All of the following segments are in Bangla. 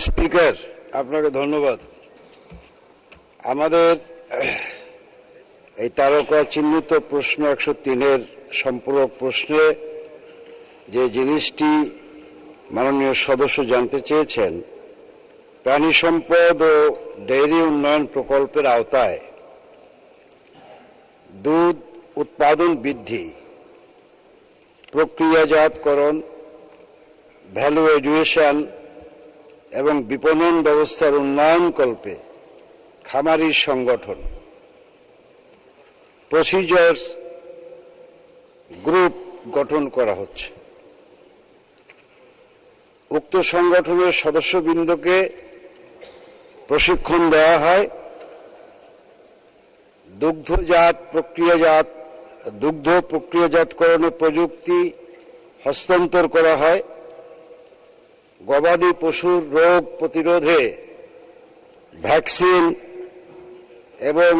স্পিকার, আপনাকে ধন্যবাদ। আমাদের এই তারকা চিহ্নিত প্রশ্ন 103-এর সম্পূরক প্রশ্নে যে জিনিসটি মাননীয় সদস্য জানতে চেয়েছেন, প্রাণী সম্পদ ও ডেইরি উন্নয়ন প্রকল্পের আওতায় দুধ উৎপাদন বৃদ্ধি, প্রক্রিয়াজাতকরণ, ভ্যালু এডুকেশন এবং বিপণন ব্যবস্থার উন্নয়নকল্পে খামারি সংগঠন প্রসিজার্স গ্রুপ গঠন করা হচ্ছে। উক্ত সংগঠনের সদস্যবৃন্দকে প্রশিক্ষণ দেওয়া হয়, দুগ্ধ প্রক্রিয়াজাতকরণের প্রযুক্তি হস্তান্তর করা হয়, গবাদি পশুর রোগ প্রতিরোধে ভ্যাকসিন এবং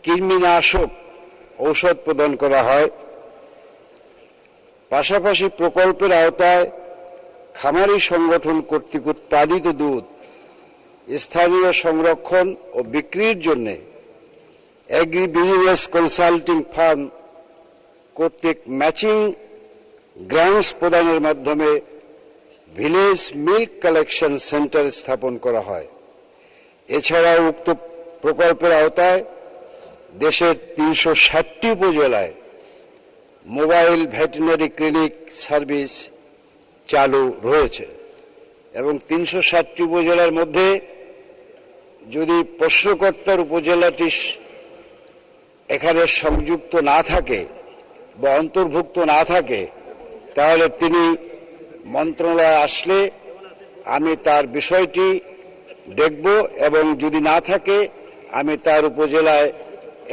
কৃমিনাশক ঔষধ প্রদান করা হয়। পাশাপাশি প্রকল্পের আওতায় খামারি সংগঠন কর্তৃক উৎপাদিত দুধ স্থানীয় সংরক্ষণ ও বিক্রির জন্য এগ্রি বিজনেস কনসাল্টিং ফার্ম কর্তৃক ম্যাচিং গ্রান্টস প্রদানের মাধ্যমে ভিলেজ মিল্ক কালেকশন সেন্টার স্থাপন করা হয়। এছাড়াও উক্ত প্রকল্পের আওতায় দেশের 360টি উপজেলায় মোবাইল ভেটেরিনারি ক্লিনিক সার্ভিস চালু রয়েছে এবং 360টি উপজেলার মধ্যে যদি প্রশ্নকর্তার উপজেলাটি এখানে সংযুক্ত না থাকে বা অন্তর্ভুক্ত না থাকে, তাহলে তিনি মন্ত্রণালয়ে আসলে আমি তার বিষয়টি দেখব এবং যদি না থাকে আমি তার উপজেলায়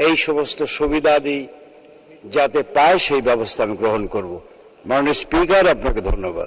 এই সমস্ত সুবিধাদি যাতে পায় সেই ব্যবস্থা আমি গ্রহণ করব। মাননীয় স্পিকার, আপনাকে ধন্যবাদ।